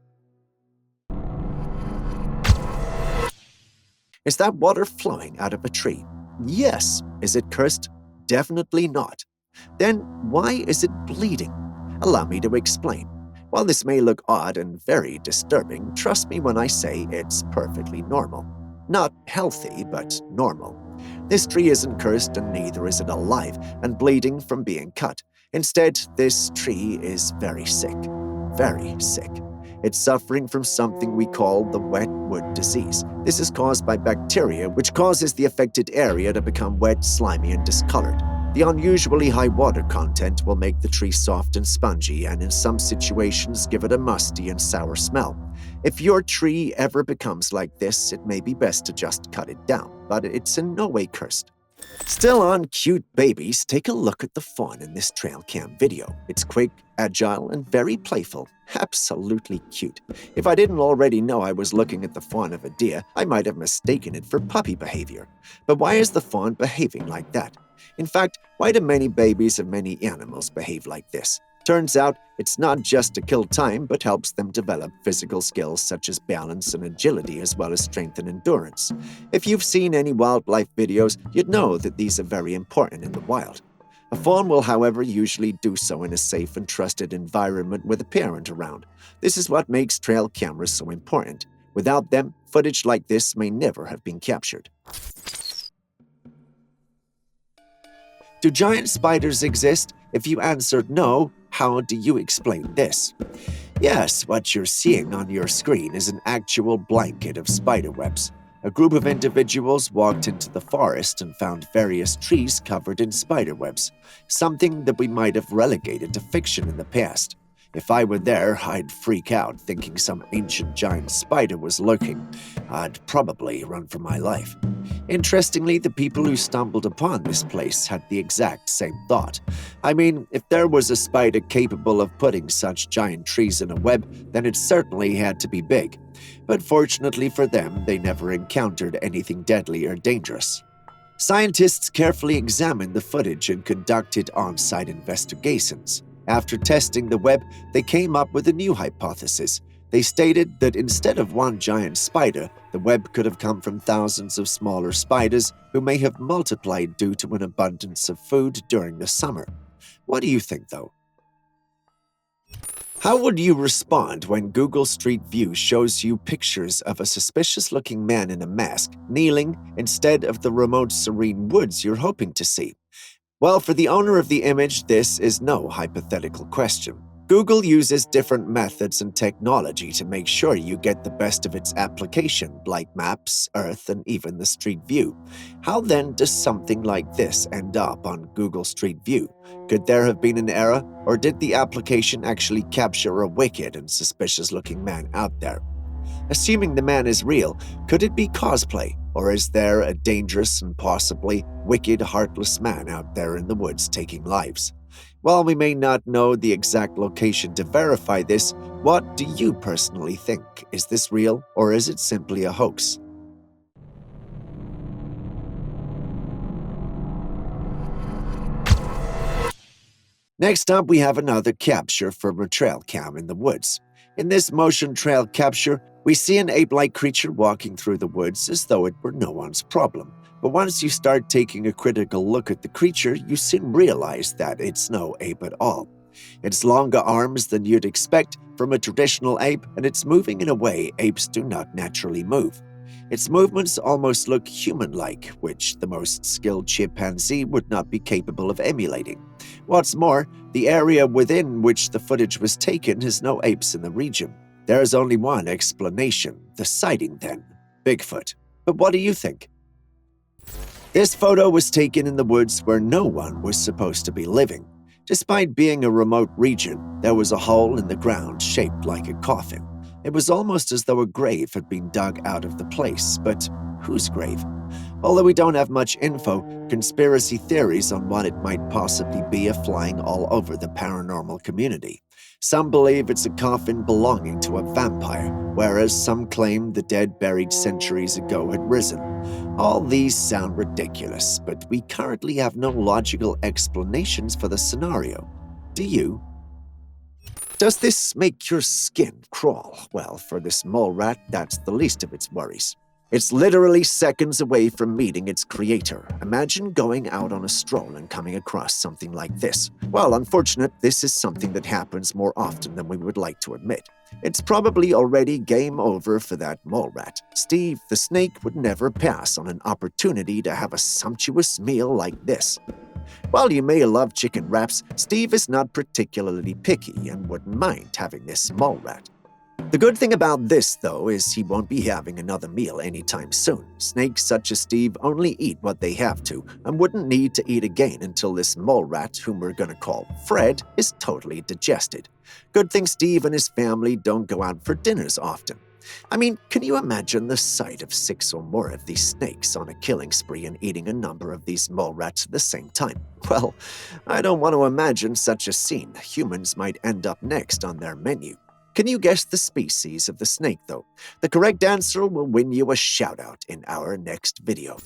Is that water flowing out of a tree? Yes. Is it cursed? Definitely not. Then why is it bleeding? Allow me to explain. While this may look odd and very disturbing, trust me when I say it's perfectly normal. Not healthy, but normal. This tree isn't cursed and neither is it alive and bleeding from being cut. Instead, this tree is very sick. Very sick. It's suffering from something we call the wet wood disease. This is caused by bacteria, which causes the affected area to become wet, slimy, and discolored. The unusually high water content will make the tree soft and spongy, and in some situations give it a musty and sour smell. If your tree ever becomes like this, it may be best to just cut it down, but it's in no way cursed. Still on cute babies, take a look at the fawn in this Trailcam video. It's quick, agile, and very playful. Absolutely cute. If I didn't already know I was looking at the fawn of a deer, I might have mistaken it for puppy behavior. But why is the fawn behaving like that? In fact, why do many babies of many animals behave like this? Turns out, it's not just to kill time, but helps them develop physical skills such as balance and agility, as well as strength and endurance. If you've seen any wildlife videos, you'd know that these are very important in the wild. A phone will, however, usually do so in a safe and trusted environment with a parent around. This is what makes trail cameras so important. Without them, footage like this may never have been captured. Do giant spiders exist? If you answered no, how do you explain this? Yes, what you're seeing on your screen is an actual blanket of spiderwebs. A group of individuals walked into the forest and found various trees covered in spiderwebs, something that we might have relegated to fiction in the past. If I were there, I'd freak out thinking some ancient giant spider was lurking. I'd probably run for my life. Interestingly, the people who stumbled upon this place had the exact same thought. I mean, if there was a spider capable of putting such giant trees in a web, then it certainly had to be big. But fortunately for them, they never encountered anything deadly or dangerous. Scientists carefully examined the footage and conducted on-site investigations. After testing the web, they came up with a new hypothesis. They stated that instead of one giant spider, the web could have come from thousands of smaller spiders who may have multiplied due to an abundance of food during the summer. What do you think, though? How would you respond when Google Street View shows you pictures of a suspicious-looking man in a mask kneeling instead of the remote serene woods you're hoping to see? Well, for the owner of the image, this is no hypothetical question. Google uses different methods and technology to make sure you get the best of its application, like Maps, Earth, and even the Street View. How then does something like this end up on Google Street View? Could there have been an error, or did the application actually capture a wicked and suspicious-looking man out there? Assuming the man is real, could it be cosplay, or is there a dangerous and possibly wicked, heartless man out there in the woods taking lives? While we may not know the exact location to verify this, what do you personally think? Is this real, or is it simply a hoax? Next up, we have another capture from a Trailcam in the woods. In this motion trail capture, we see an ape-like creature walking through the woods as though it were no one's problem. But once you start taking a critical look at the creature, you soon realize that it's no ape at all. It's longer arms than you'd expect from a traditional ape, and it's moving in a way apes do not naturally move. Its movements almost look human-like, which the most skilled chimpanzee would not be capable of emulating. What's more, the area within which the footage was taken has no apes in the region. There is only one explanation, the sighting then, Bigfoot. But what do you think? This photo was taken in the woods where no one was supposed to be living. Despite being a remote region, there was a hole in the ground shaped like a coffin. It was almost as though a grave had been dug out of the place, but whose grave? Although we don't have much info, conspiracy theories on what it might possibly be are flying all over the paranormal community. Some believe it's a coffin belonging to a vampire, whereas some claim the dead buried centuries ago had risen. All these sound ridiculous, but we currently have no logical explanations for the scenario. Do you? Does this make your skin crawl? Well, for this mole rat, that's the least of its worries. It's literally seconds away from meeting its creator. Imagine going out on a stroll and coming across something like this. Well, unfortunately, this is something that happens more often than we would like to admit. It's probably already game over for that mole rat. Steve the snake would never pass on an opportunity to have a sumptuous meal like this. While you may love chicken wraps, Steve is not particularly picky and wouldn't mind having this mole rat. The good thing about this, though, is he won't be having another meal anytime soon. Snakes such as Steve only eat what they have to and wouldn't need to eat again until this mole rat, whom we're gonna call Fred, is totally digested. Good thing Steve and his family don't go out for dinners often. I mean, can you imagine the sight of 6 or more of these snakes on a killing spree and eating a number of these mole rats at the same time? Well, I don't want to imagine such a scene. Humans might end up next on their menu. Can you guess the species of the snake, though? The correct answer will win you a shout-out in our next video.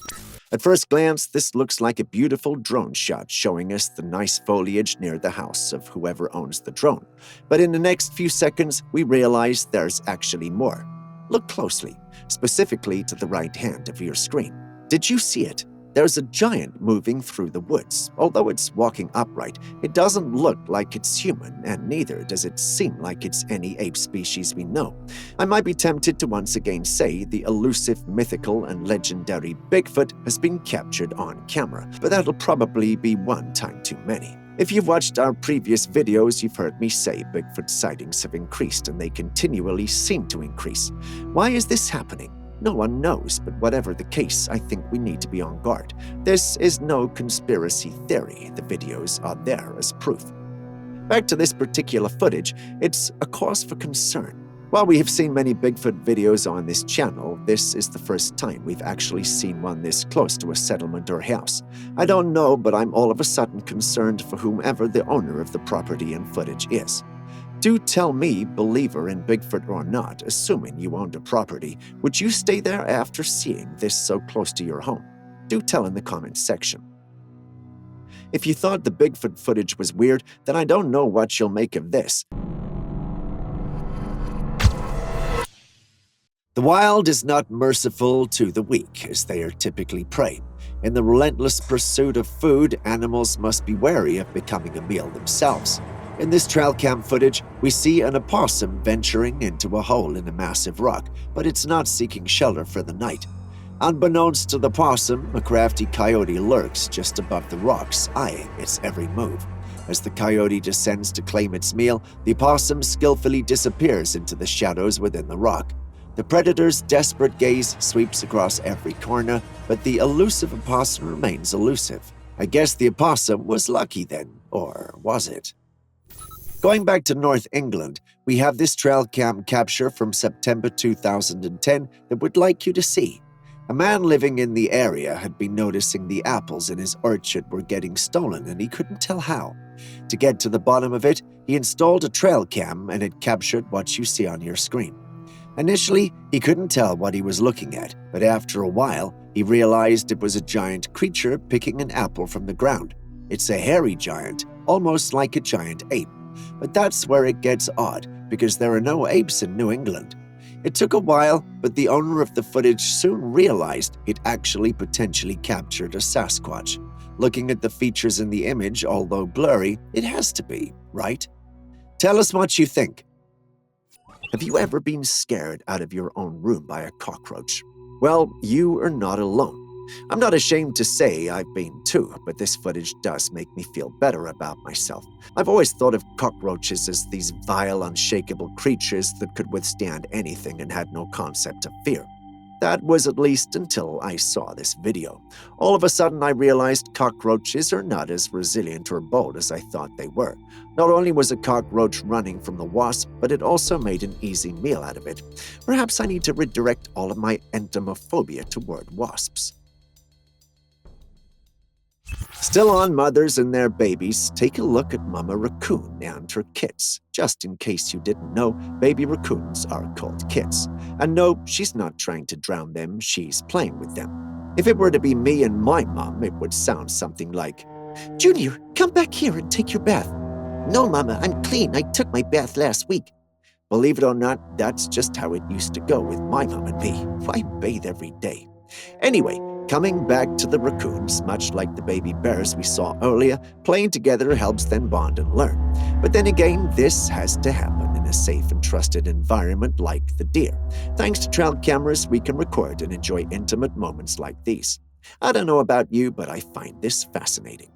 At first glance, this looks like a beautiful drone shot showing us the nice foliage near the house of whoever owns the drone. But in the next few seconds, we realize there's actually more. Look closely, specifically to the right hand of your screen. Did you see it? There's a giant moving through the woods. Although it's walking upright, it doesn't look like it's human, and neither does it seem like it's any ape species we know. I might be tempted to once again say the elusive, mythical, and legendary Bigfoot has been captured on camera, but that'll probably be one time too many. If you've watched our previous videos, you've heard me say Bigfoot sightings have increased, and they continually seem to increase. Why is this happening? No one knows, but whatever the case, I think we need to be on guard. This is no conspiracy theory. The videos are there as proof. Back to this particular footage, it's a cause for concern. While we have seen many Bigfoot videos on this channel, this is the first time we've actually seen one this close to a settlement or house. I don't know, but I'm all of a sudden concerned for whomever the owner of the property and footage is. Do tell me, believer in Bigfoot or not, assuming you owned a property, would you stay there after seeing this so close to your home? Do tell in the comments section. If you thought the Bigfoot footage was weird, then I don't know what you'll make of this. The wild is not merciful to the weak, as they are typically prey. In the relentless pursuit of food, animals must be wary of becoming a meal themselves. In this Trailcam footage, we see an opossum venturing into a hole in a massive rock, but it's not seeking shelter for the night. Unbeknownst to the possum, a crafty coyote lurks just above the rocks, eyeing its every move. As the coyote descends to claim its meal, the opossum skillfully disappears into the shadows within the rock. The predator's desperate gaze sweeps across every corner, but the elusive opossum remains elusive. I guess the opossum was lucky then, or was it? Going back to North England, we have this Trailcam capture from September 2010 that we'd like you to see. A man living in the area had been noticing the apples in his orchard were getting stolen, and he couldn't tell how. To get to the bottom of it, he installed a Trailcam, and it captured what you see on your screen. Initially, he couldn't tell what he was looking at, but after a while, he realized it was a giant creature picking an apple from the ground. It's a hairy giant, almost like a giant ape. But that's where it gets odd, because there are no apes in New England. It took a while, but the owner of the footage soon realized it actually potentially captured a Sasquatch. Looking at the features in the image, although blurry, it has to be, right? Tell us what you think. Have you ever been scared out of your own room by a cockroach? Well, you are not alone. I'm not ashamed to say I've been too, but this footage does make me feel better about myself. I've always thought of cockroaches as these vile, unshakable creatures that could withstand anything and had no concept of fear. That was at least until I saw this video. All of a sudden I realized cockroaches are not as resilient or bold as I thought they were. Not only was a cockroach running from the wasp, but it also made an easy meal out of it. Perhaps I need to redirect all of my entomophobia toward wasps. Still on mothers and their babies, take a look at Mama Raccoon and her kits. Just in case you didn't know, baby raccoons are called kits. And no, she's not trying to drown them, she's playing with them. If it were to be me and my mom, it would sound something like, "Junior, come back here and take your bath." "No, Mama, I'm clean. I took my bath last week." Believe it or not, that's just how it used to go with my mom and me. I bathe every day. Anyway, coming back to the raccoons, much like the baby bears we saw earlier, playing together helps them bond and learn. But then again, this has to happen in a safe and trusted environment like the deer. Thanks to trail cameras, we can record and enjoy intimate moments like these. I don't know about you, but I find this fascinating.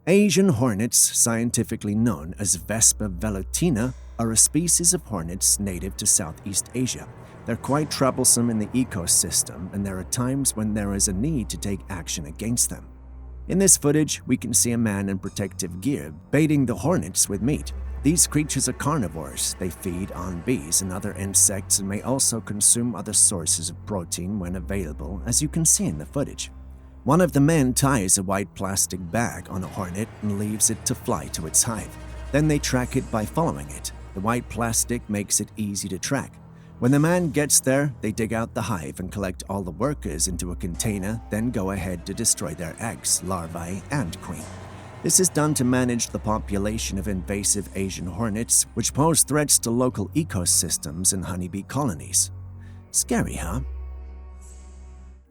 Asian hornets, scientifically known as Vespa velutina, are a species of hornets native to Southeast Asia. They're quite troublesome in the ecosystem, and there are times when there is a need to take action against them. In this footage, we can see a man in protective gear baiting the hornets with meat. These creatures are carnivores. They feed on bees and other insects and may also consume other sources of protein when available, as you can see in the footage. One of the men ties a white plastic bag on a hornet and leaves it to fly to its hive. Then they track it by following it. The white plastic makes it easy to track. When the man gets there, they dig out the hive and collect all the workers into a container, then go ahead to destroy their eggs, larvae, and queen. This is done to manage the population of invasive Asian hornets, which pose threats to local ecosystems and honeybee colonies. Scary, huh?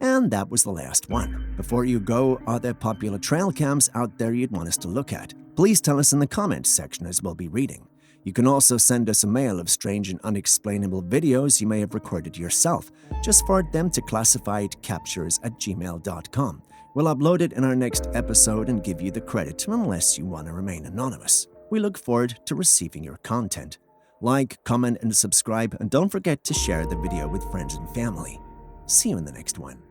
And that was the last one. Before you go, are there popular trail cams out there you'd want us to look at? Please tell us in the comments section as we'll be reading. You can also send us a mail of strange and unexplainable videos you may have recorded yourself. Just forward them to classifiedcaptures@gmail.com. We'll upload it in our next episode and give you the credit unless you want to remain anonymous. We look forward to receiving your content. Like, comment, and subscribe, and don't forget to share the video with friends and family. See you in the next one.